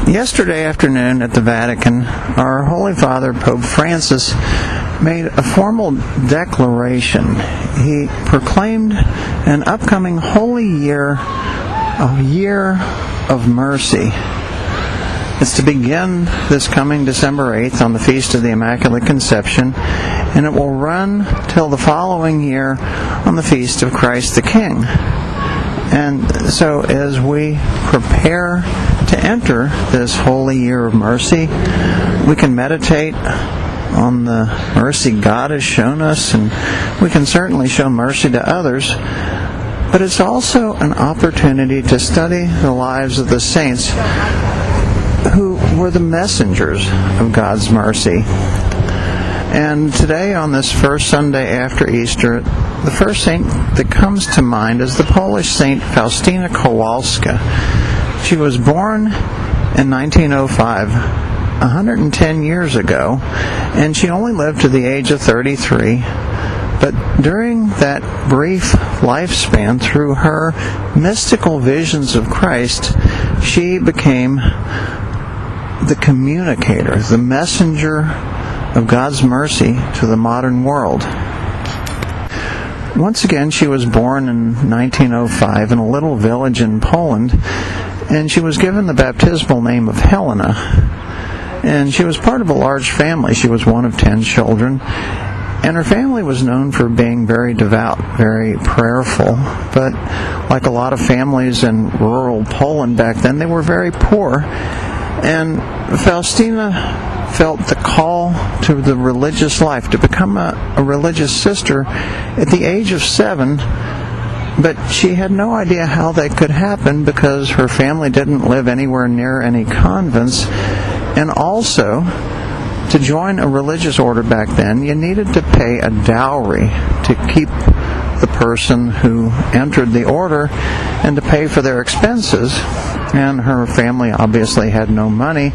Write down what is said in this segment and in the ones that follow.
Yesterday afternoon at the Vatican, our Holy Father, Pope Francis, made a formal declaration. He proclaimed an upcoming Holy Year, a year of mercy. It's to begin this coming December 8th on the Feast of the Immaculate Conception, and it will run till the following year on the Feast of Christ the King. And so as we prepare to enter this Holy Year of Mercy, we can meditate on the mercy God has shown us, and we can certainly show mercy to others. But it's also an opportunity to study the lives of the saints who were the messengers of God's mercy. And today, on this first Sunday after Easter, the first saint that comes to mind is the Polish Saint Faustina Kowalska. She was born in 1905, 110 years ago, and she only lived to the age of 33. But during that brief lifespan, through her mystical visions of Christ, she became the communicator, the messenger of God's mercy to the modern world. Once again, she was born in 1905 in a little village in Poland, and she was given the baptismal name of Helena. And she was part of a large family. She was one of 10 children, and her family was known for being very devout, very prayerful. But like a lot of families in rural Poland back then, they were very poor. And Faustina felt the call to the religious life, to become a religious sister at the age of 7, but she had no idea how that could happen because her family didn't live anywhere near any convents. And also, to join a religious order back then, you needed to pay a dowry to keep the person who entered the order and to pay for their expenses. And her family obviously had no money,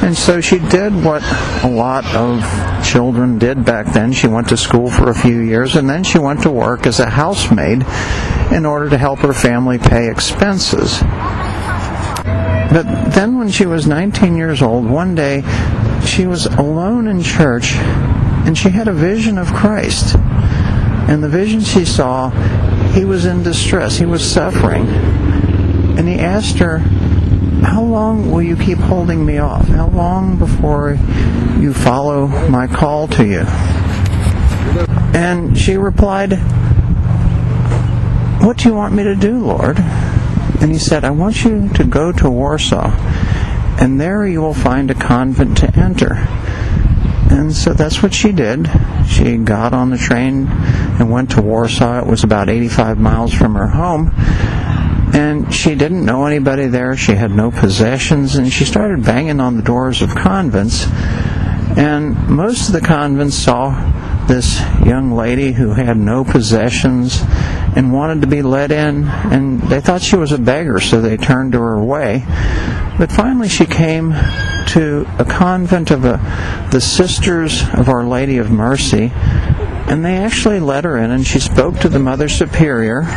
and so she did what a lot of children did back then. She went to school for a few years, and then she went to work as a housemaid in order to help her family pay expenses. But then when she was 19 years old, one day she was alone in church, and she had a vision of Christ. And the vision she saw, he was in distress, he was suffering. And he asked her, "How long will you keep holding me off? How long before you follow my call to you?" And she replied, "What do you want me to do, Lord?" And he said, "I want you to go to Warsaw, and there you will find a convent to enter." And so that's what she did. She got on the train and went to Warsaw. It was about 85 miles from her home. And she didn't know anybody there. She had no possessions, and she started banging on the doors of convents. And most of the convents saw this young lady who had no possessions and wanted to be let in, and they thought she was a beggar, so they turned her away. But finally she came to a convent of the Sisters of Our Lady of Mercy, and they actually let her in, and she spoke to the Mother Superior.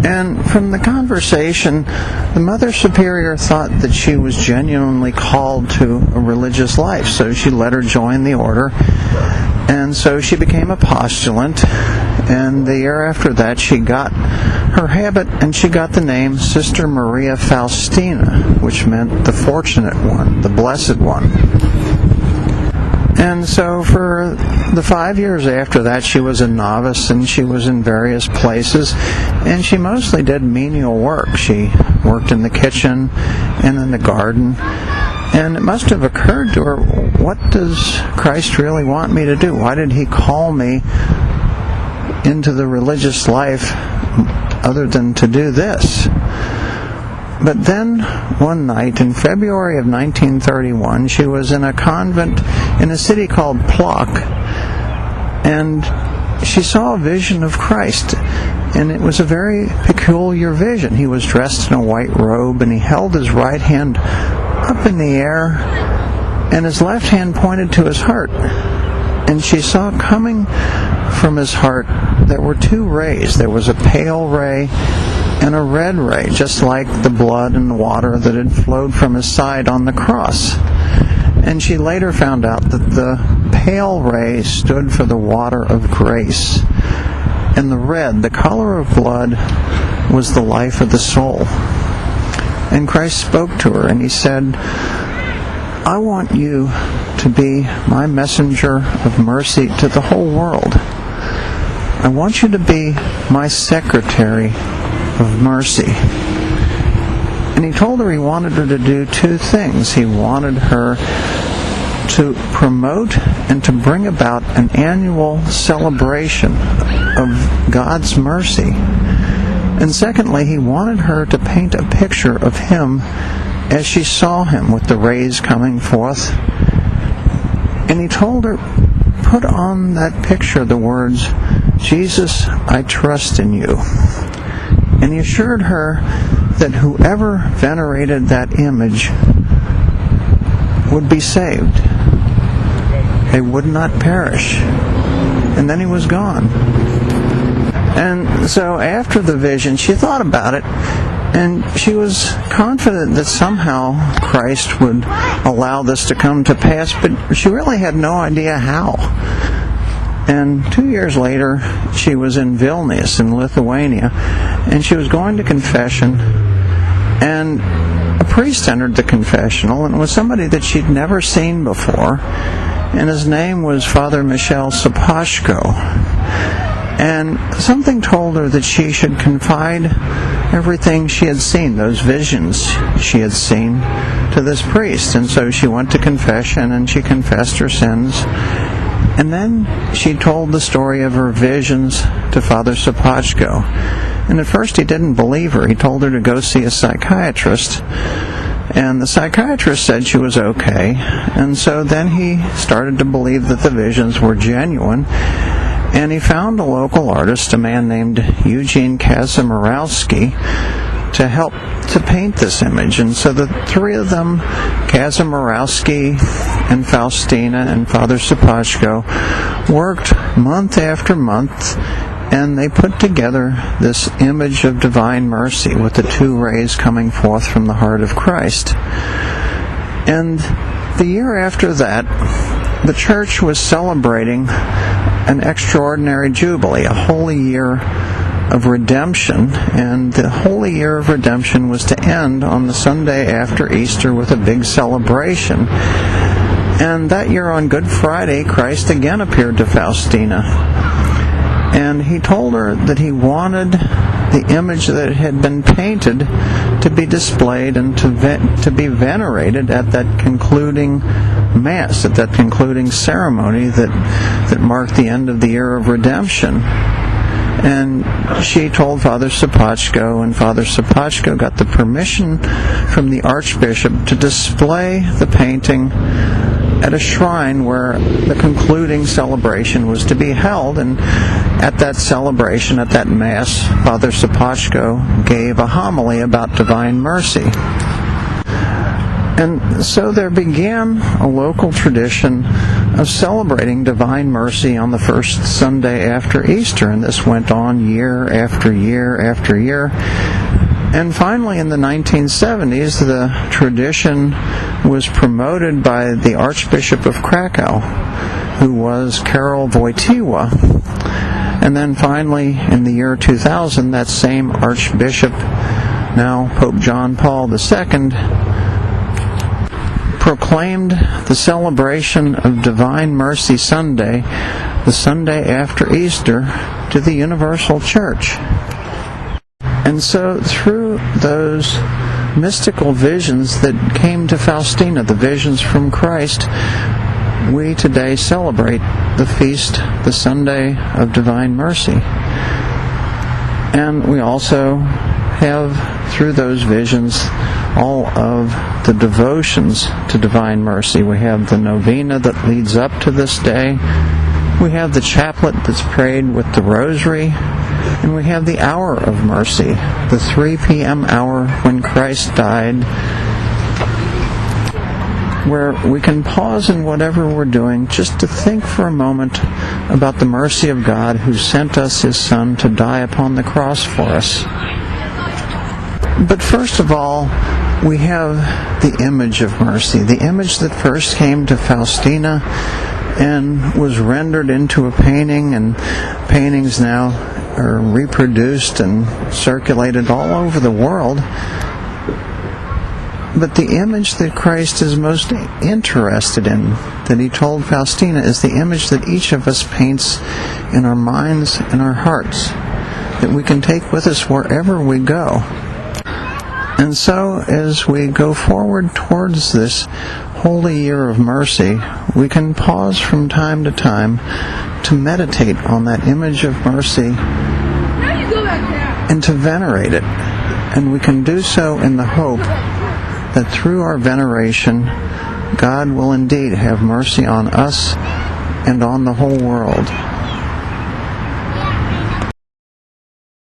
And from the conversation, the Mother Superior thought that she was genuinely called to a religious life, so she let her join the order. And so she became a postulant, and the year after that she got her habit, and she got the name Sister Maria Faustina, which meant the fortunate one, the blessed one. And so for the 5 years after that, she was a novice, and she was in various places, and she mostly did menial work. She worked in the kitchen and in the garden, and it must have occurred to her, what does Christ really want me to do? Why did he call me into the religious life other than to do this? But then, one night, in February of 1931, she was in a convent in a city called Plock, and she saw a vision of Christ, and it was a very peculiar vision. He was dressed in a white robe, and he held his right hand up in the air, and his left hand pointed to his heart. And she saw coming from his heart, there were two rays. There was a pale ray and a red ray, just like the blood and the water that had flowed from his side on the cross. And she later found out that the pale ray stood for the water of grace, and the red, the color of blood, was the life of the soul. And Christ spoke to her, and he said, I want you to be my messenger of mercy to the whole world. I want you to be my secretary of mercy. And he told her he wanted her to do two things. He wanted her to promote and to bring about an annual celebration of God's mercy. And secondly, he wanted her to paint a picture of him as she saw him with the rays coming forth. And he told her, put on that picture the words, Jesus, I trust in you. And he assured her that whoever venerated that image would be saved. They would not perish. And then he was gone. And so after the vision, she thought about it, and she was confident that somehow Christ would allow this to come to pass, but she really had no idea how. And 2 years later, she was in Vilnius in Lithuania, and she was going to confession, and a priest entered the confessional, and it was somebody that she'd never seen before, and his name was Father Michel Sapashko. And something told her that she should confide everything she had seen, those visions she had seen, to this priest. And so she went to confession, and she confessed her sins. And then she told the story of her visions to Father Sapachko. And at first he didn't believe her. He told her to go see a psychiatrist. And the psychiatrist said she was okay. And so then he started to believe that the visions were genuine. And he found a local artist, a man named Eugene Kazimierowski, to help to paint this image. And so the three of them, Kazimierowski and Faustina and Father Sapachko, worked month after month, and they put together this image of divine mercy with the two rays coming forth from the heart of Christ. And the year after that, the church was celebrating an extraordinary jubilee, a holy year of redemption, and the holy year of redemption was to end on the Sunday after Easter with a big celebration. And that year on Good Friday, Christ again appeared to Faustina, and he told her that he wanted the image that had been painted to be displayed and to be venerated at that concluding Mass, at that concluding ceremony that marked the end of the year of redemption. And she told Father Sapachko, and Father Sapachko got the permission from the Archbishop to display the painting at a shrine where the concluding celebration was to be held. And at that celebration, at that Mass, Father Sapachko gave a homily about divine mercy. And so there began a local tradition of celebrating divine mercy on the first Sunday after Easter, and this went on year after year after year. And finally, in the 1970s, the tradition was promoted by the Archbishop of Krakow, who was Karol Wojtyła. And then finally, in the year 2000, that same Archbishop, now Pope John Paul II, proclaimed the celebration of Divine Mercy Sunday, the Sunday after Easter, to the Universal Church. And so through those mystical visions that came to Faustina, the visions from Christ, we today celebrate the feast, the Sunday of Divine Mercy. And we also have, through those visions, all of the devotions to Divine Mercy. We have the novena that leads up to this day. We have the chaplet that's prayed with the rosary. And we have the hour of mercy, the 3 p.m. hour when Christ died, where we can pause in whatever we're doing just to think for a moment about the mercy of God who sent us His Son to die upon the cross for us. But first of all, we have the image of mercy, the image that first came to Faustina and was rendered into a painting, and paintings now are reproduced and circulated all over the world. But the image that Christ is most interested in, that he told Faustina, is the image that each of us paints in our minds and our hearts, that we can take with us wherever we go. And so, as we go forward towards this Holy Year of Mercy, we can pause from time to time to meditate on that image of mercy and to venerate it. And we can do so in the hope that through our veneration, God will indeed have mercy on us and on the whole world.